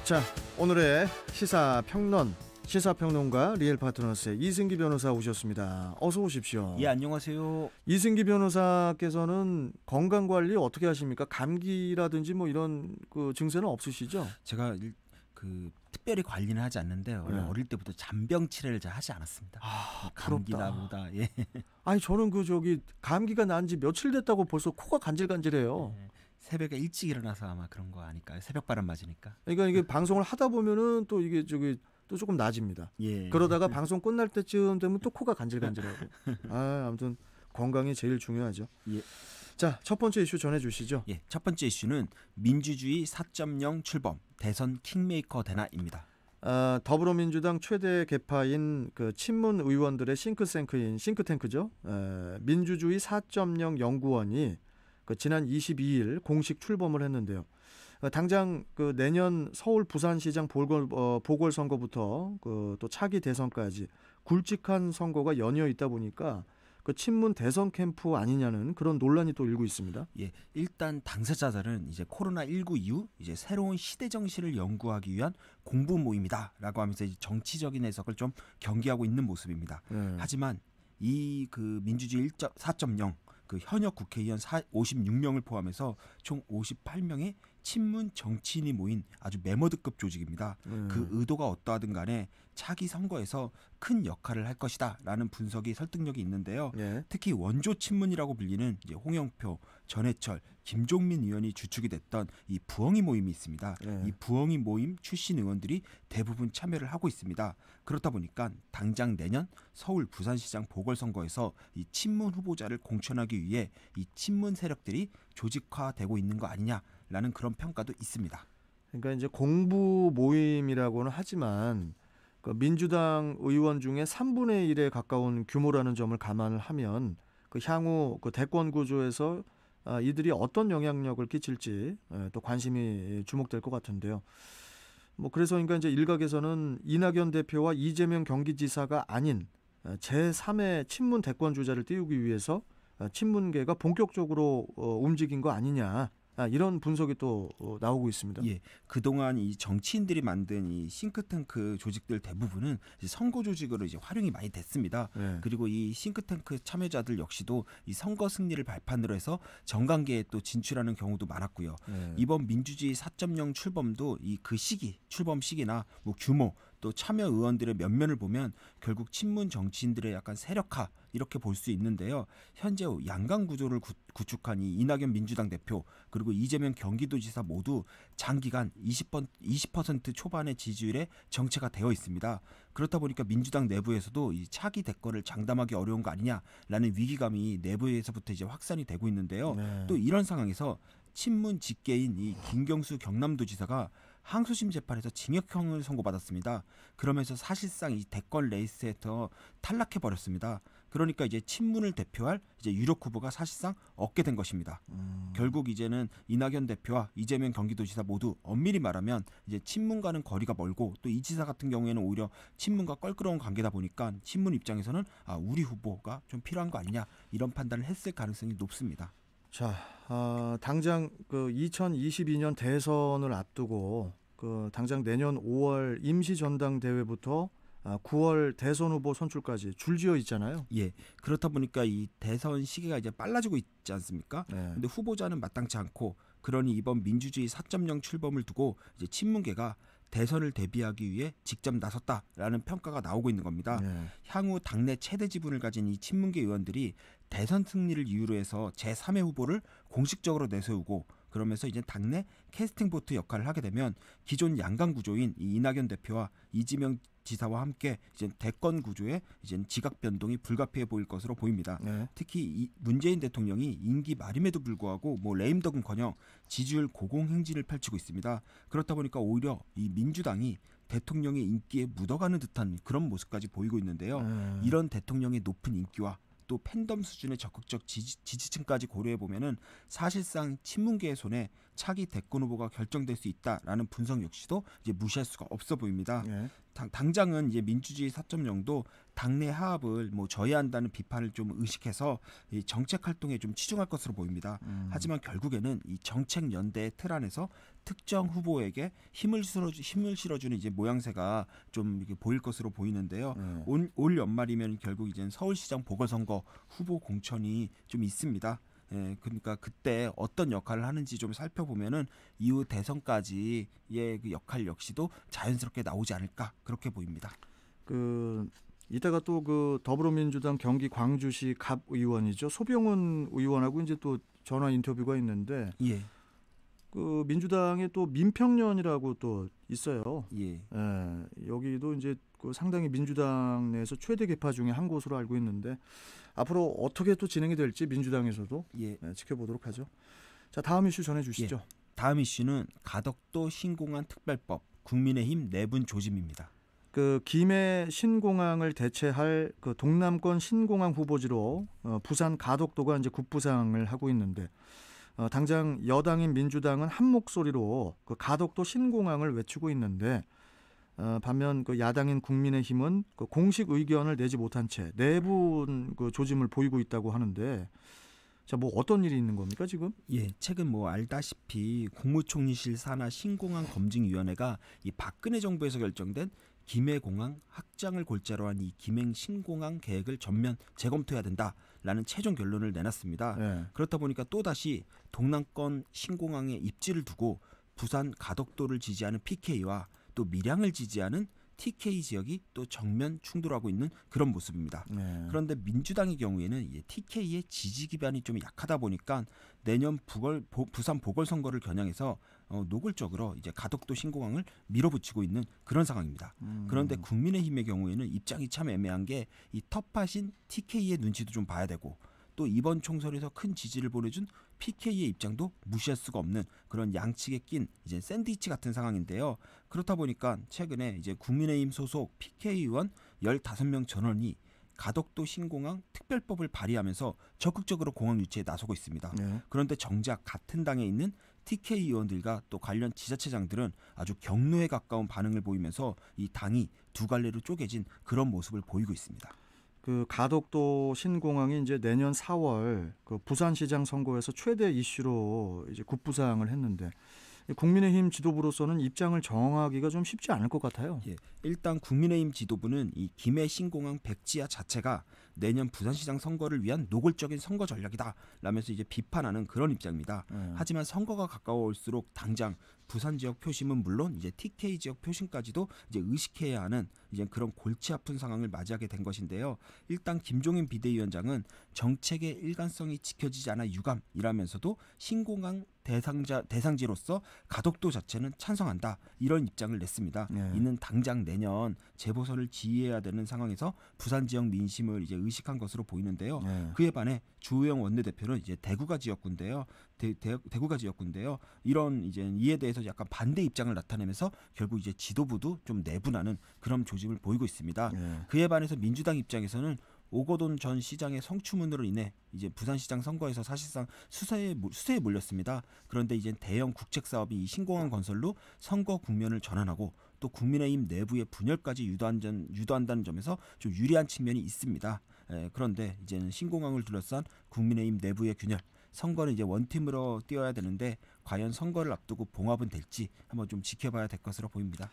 자, 오늘의 시사평론가 리얼 파트너스의 이승기 변호사 오셨습니다. 어서 오십시오. 예, 안녕하세요. 이승기 변호사께서는 건강관리 어떻게 하십니까? 감기라든지 뭐 이런 그 증세는 없으시죠? 제가 특별히 관리는 하지 않는데요. 원래 어릴 때부터 잔병 치레를 잘 하지 않았습니다. 감기나 보다. 예. 아니 저는 감기가 난 지 며칠 됐다고 벌써 코가 간질간질해요. 예. 새벽에 일찍 일어나서 아마 그런 거 아닐까요? 새벽 바람 맞으니까. 그러니까 이게 방송을 하다 보면은 또 이게 또 조금 나아집니다. 예. 그러다가 방송 끝날 때쯤 되면 또 코가 간질간질하고. 아무튼 건강이 제일 중요하죠. 예. 자, 첫 번째 이슈 전해주시죠. 예, 첫 번째 이슈는 민주주의 4.0 출범 대선 킹메이커 되나입니다. 더불어민주당 최대 계파인 그 친문 의원들의 싱크탱크죠. 민주주의 4.0 연구원이 지난 22일 공식 출범을 했는데요. 당장 내년 서울 부산시장 보궐선거부터 또 차기 대선까지 굵직한 선거가 연이어 있다 보니까 친문 대선 캠프 아니냐는 그런 논란이 또 일고 있습니다. 예, 일단 당사자들은 이제 코로나19 이후 이제 새로운 시대 정신을 연구하기 위한 공부 모임이다라고 하면서 이제 정치적인 해석을 좀 경계하고 있는 모습입니다. 하지만 이 민주주의 4.0 현역 국회의원 56명을 포함해서 총 58명의 친문 정치인이 모인 아주 메머드급 조직입니다. 그 의도가 어떠하든 간에 차기 선거에서 큰 역할을 할 것이다 라는 분석이 설득력이 있는데요. 특히 원조 친문이라고 불리는 이제 홍영표, 전해철, 김종민 의원이 주축이 됐던 이 부엉이 모임이 있습니다. 이 부엉이 모임 출신 의원들이 대부분 참여를 하고 있습니다. 그렇다 보니까 당장 내년 서울 부산시장 보궐선거에서 이 친문 후보자를 공천하기 위해 이 친문 세력들이 조직화되고 있는 거 아니냐라는 그런 평가도 있습니다. 그러니까 이제 공부 모임이라고는 하지만 민주당 의원 중에 3분의 1에 가까운 규모라는 점을 감안을 하면 향후 대권 구조에서 이들이 어떤 영향력을 끼칠지 또 관심이 주목될 것 같은데요. 그래서 그러니까 이제 일각에서는 이낙연 대표와 이재명 경기지사가 아닌 제3의 친문 대권 주자를 띄우기 위해서 친문계가 본격적으로 움직인 거 아니냐. 이런 분석이 또 나오고 있습니다. 예, 그동안 이 정치인들이 만든 이 싱크탱크 조직들 대부분은 이제 선거 조직으로 이제 활용이 많이 됐습니다. 그리고 이 싱크탱크 참여자들 역시도 이 선거 승리를 발판으로 해서 정관계에 또 진출하는 경우도 많았고요. 이번 민주주의 4.0 출범도 출범 시기나 규모 또 참여 의원들의 면면을 보면 결국 친문 정치인들의 약간 세력화 이렇게 볼 수 있는데요. 현재 양강 구조를 구축한 이 이낙연 민주당 대표 그리고 이재명 경기도지사 모두 장기간 20% 초반의 지지율에 정체가 되어 있습니다. 그렇다 보니까 민주당 내부에서도 이 차기 대권을 장담하기 어려운 거 아니냐라는 위기감이 내부에서부터 이제 확산이 되고 있는데요. 또 이런 상황에서 친문 직계인 이 김경수 경남도지사가 항소심 재판에서 징역형을 선고받았습니다. 그러면서 사실상 이 대권 레이스에서 탈락해 버렸습니다. 그러니까 이제 친문을 대표할 이제 유력 후보가 사실상 없게 된 것입니다. 결국 이제는 이낙연 대표와 이재명 경기도지사 모두 엄밀히 말하면 이제 친문과는 거리가 멀고 또 이 지사 같은 경우에는 오히려 친문과 껄끄러운 관계다 보니까 친문 입장에서는 우리 후보가 좀 필요한 거 아니냐 이런 판단을 했을 가능성이 높습니다. 자, 당장 2022년 대선을 앞두고 당장 내년 5월 임시전당대회부터 9월 대선 후보 선출까지 줄지어 있잖아요. 예, 그렇다 보니까 이 대선 시기가 이제 빨라지고 있지 않습니까? 근데 후보자는 마땅치 않고 그러니 이번 민주주의 4.0 출범을 두고 이제 친문계가 대선을 대비하기 위해 직접 나섰다라는 평가가 나오고 있는 겁니다. 향후 당내 최대 지분을 가진 이 친문계 의원들이 대선 승리를 이유로 해서 제3의 후보를 공식적으로 내세우고 그러면서 이제 당내 캐스팅 보트 역할을 하게 되면 기존 양강 구조인 이 이낙연 대표와 이재명 지사와 함께 이제 대권 구조에 이제 지각 변동이 불가피해 보일 것으로 보입니다. 특히 이 문재인 대통령이 임기 말임에도 불구하고 레임덕은커녕 지지율 고공행진을 펼치고 있습니다. 그렇다 보니까 오히려 이 민주당이 대통령의 인기에 묻어가는 듯한 그런 모습까지 보이고 있는데요. 이런 대통령의 높은 인기와 또 팬덤 수준의 적극적 지지층까지 고려해 보면은 사실상 친문계의 손에 차기 대권 후보가 결정될 수 있다라는 분석 역시도 이제 무시할 수가 없어 보입니다. 당장은 이제 민주주의 4.0도 당내 하합을 뭐 저해한다는 비판을 좀 의식해서 이 정책 활동에 좀 치중할 것으로 보입니다. 하지만 결국에는 이 정책 연대의 틀 안에서 특정 후보에게 힘을 실어주는 이제 모양새가 좀 이렇게 보일 것으로 보이는데요. 올 연말이면 결국 이제 서울시장 보궐선거 후보 공천이 좀 있습니다. 예, 그러니까 그때 어떤 역할을 하는지 좀 살펴보면은 이후 대선까지의 그 역할 역시도 자연스럽게 나오지 않을까 그렇게 보입니다. 이따가 또 그 더불어민주당 경기 광주시 갑 의원이죠. 소병훈 의원하고 이제 또 전화 인터뷰가 있는데 예. 그 민주당에 또 민평련이라고 또 있어요. 예. 예, 여기도 이제 그 상당히 민주당 내에서 최대 계파 중에 한 곳으로 알고 있는데 앞으로 어떻게 또 진행이 될지 민주당에서도 예. 지켜보도록 하죠. 자, 다음 이슈 전해주시죠. 예. 다음 이슈는 가덕도 신공항 특별법 국민의힘 내분 조짐입니다. 그 김해 신공항을 대체할 그 동남권 신공항 후보지로 부산 가덕도가 이제 급부상을 하고 있는데 당장 여당인 민주당은 한 목소리로 그 가덕도 신공항을 외치고 있는데 반면 그 야당인 국민의힘은 그 공식 의견을 내지 못한 채 내부 그 조짐을 보이고 있다고 하는데 자, 뭐 어떤 일이 있는 겁니까 지금? 예, 최근 뭐 알다시피 국무총리실 산하 신공항 검증위원회가 이 박근혜 정부에서 결정된 김해공항 확장을 골자로 한 이 김행 신공항 계획을 전면 재검토해야 된다라는 최종 결론을 내놨습니다. 네. 그렇다 보니까 또다시 동남권 신공항의 입지를 두고 부산 가덕도를 지지하는 PK와 또 밀양을 지지하는 TK 지역이 또 정면 충돌하고 있는 그런 모습입니다. 네. 그런데 민주당의 경우에는 TK의 지지 기반이 좀 약하다 보니까 내년 부산 보궐선거를 겨냥해서 노골적으로 이제 가덕도 신공항을 밀어붙이고 있는 그런 상황입니다. 그런데 국민의힘의 경우에는 입장이 참 애매한 게 이 텃밭인 TK의 눈치도 좀 봐야 되고 또 이번 총선에서 큰 지지를 보내준 PK의 입장도 무시할 수가 없는 그런 양측에 낀 이제 샌드위치 같은 상황인데요. 그렇다 보니까 최근에 이제 국민의힘 소속 PK 의원 15명 전원이 가덕도 신공항 특별법을 발의하면서 적극적으로 공항 유치에 나서고 있습니다. 네. 그런데 정작 같은 당에 있는 TK 의원들과 또 관련 지자체장들은 아주 경로에 가까운 반응을 보이면서 이 당이 두 갈래로 쪼개진 그런 모습을 보이고 있습니다. 그 가덕도 신공항이 이제 내년 4월 그 부산시장 선거에서 최대 이슈로 이제 급부상을 했는데 국민의힘 지도부로서는 입장을 정하기가 좀 쉽지 않을 것 같아요. 예, 일단 국민의힘 지도부는 이 김해 신공항 백지화 자체가 내년 부산시장 선거를 위한 노골적인 선거 전략이다라면서 이제 비판하는 그런 입장입니다. 하지만 선거가 가까워올수록 당장 부산 지역 표심은 물론 이제 TK 지역 표심까지도 이제 의식해야 하는 이제 그런 골치 아픈 상황을 맞이하게 된 것인데요. 일단 김종인 비대위원장은 정책의 일관성이 지켜지지 않아 유감이라면서도 신공항 대상지로서 가덕도 자체는 찬성한다 이런 입장을 냈습니다. 이는 당장 내년 재보선을 지휘해야 되는 상황에서 부산 지역 민심을 이제 의식한 것으로 보이는데요. 그에 반해 주호영 원내대표는 이제 대구가 지역구인데요. 대구가 지역구인데요. 이에 대해서 약간 반대 입장을 나타내면서 결국 이제 지도부도 좀 내분하는 그런 조짐을 보이고 있습니다. 그에 반해서 민주당 입장에서는 오거돈 전 시장의 성추문으로 인해 이제 부산시장 선거에서 사실상 수세에 몰렸습니다. 그런데 이제 대형 국책 사업이 이 신공항 건설로 선거 국면을 전환하고 또 국민의힘 내부의 분열까지 유도한다는 점에서 좀 유리한 측면이 있습니다. 그런데 이제는 신공항을 둘러싼 국민의힘 내부의 균열, 선거는 이제 원팀으로 뛰어야 되는데 과연 선거를 앞두고 봉합은 될지 한번 좀 지켜봐야 될 것으로 보입니다.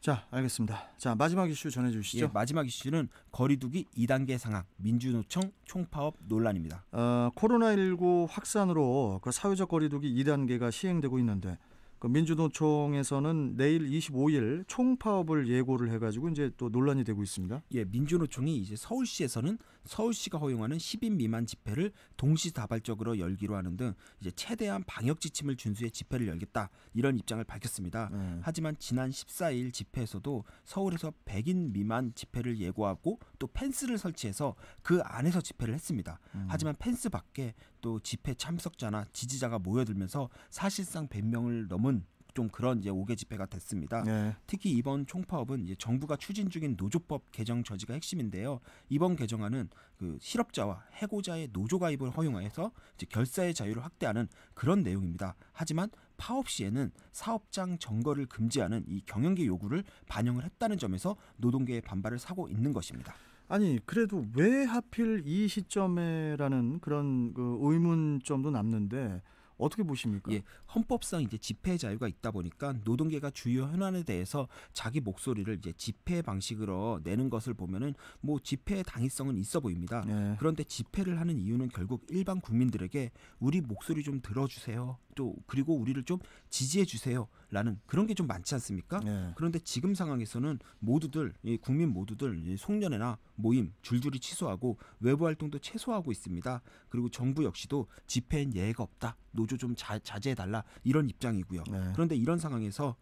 자, 알겠습니다. 자, 마지막 이슈 전해주시죠. 예, 마지막 이슈는 거리두기 2단계 상황, 민주노총 총파업 논란입니다. 코로나19 확산으로 그 사회적 거리두기 2단계가 시행되고 있는데 그 민주노총에서는 내일 25일 총파업을 예고를 해가지고 이제 또 논란이 되고 있습니다. 예, 민주노총이 이제 서울시에서는 서울시가 허용하는 10인 미만 집회를 동시다발적으로 열기로 하는 등 이제 최대한 방역 지침을 준수해 집회를 열겠다 이런 입장을 밝혔습니다. 하지만 지난 14일 집회에서도 서울에서 100인 미만 집회를 예고하고 또 펜스를 설치해서 그 안에서 집회를 했습니다. 하지만 펜스 밖에 또 집회 참석자나 지지자가 모여들면서 사실상 100명을 넘은 좀 그런 이제 5개 집회가 됐습니다. 특히 이번 총파업은 이제 정부가 추진 중인 노조법 개정 저지가 핵심인데요. 이번 개정안은 그 실업자와 해고자의 노조 가입을 허용해서 이제 결사의 자유를 확대하는 그런 내용입니다. 하지만 파업 시에는 사업장 점거를 금지하는 이 경영계 요구를 반영을 했다는 점에서 노동계의 반발을 사고 있는 것입니다. 아니 그래도 왜 하필 이 시점에라는 그런 그 의문점도 남는데 어떻게 보십니까? 예, 헌법상 이제 집회 자유가 있다 보니까 노동계가 주요 현안에 대해서 자기 목소리를 이제 집회 방식으로 내는 것을 보면은 뭐 집회의 당위성은 있어 보입니다. 예. 그런데 집회를 하는 이유는 결국 일반 국민들에게 우리 목소리 좀 들어주세요. 또 그리고 우리를 좀 지지해 주세요라는 그런 게 좀 많지 않습니까? 예. 그런데 지금 상황에서는 모두들 이 국민 모두들 이 송년회나 모임 줄줄이 취소하고 외부 활동도 최소화하고 있습니다. 그리고 정부 역시도 집회엔 예외가 없다. 노조 좀 자제해달라 이런 입장이고요. 네. 그런데 이런 상황에서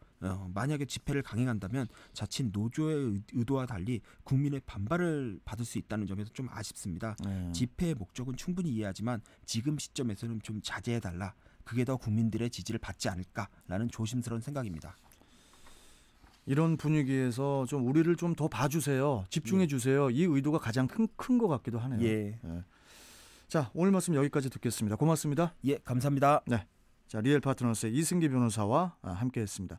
만약에 집회를 강행한다면 자칫 노조의 의도와 달리 국민의 반발을 받을 수 있다는 점에서 좀 아쉽습니다. 네. 집회의 목적은 충분히 이해하지만 지금 시점에서는 좀 자제해달라. 그게 더 국민들의 지지를 받지 않을까라는 조심스러운 생각입니다. 이런 분위기에서 좀 우리를 좀 더 봐주세요. 집중해 주세요. 이 의도가 가장 큰 것 같기도 하네요. 예, 예. 자, 오늘 말씀 여기까지 듣겠습니다. 고맙습니다. 예, 감사합니다. 자, 리얼 파트너스의 이승기 변호사와 함께했습니다.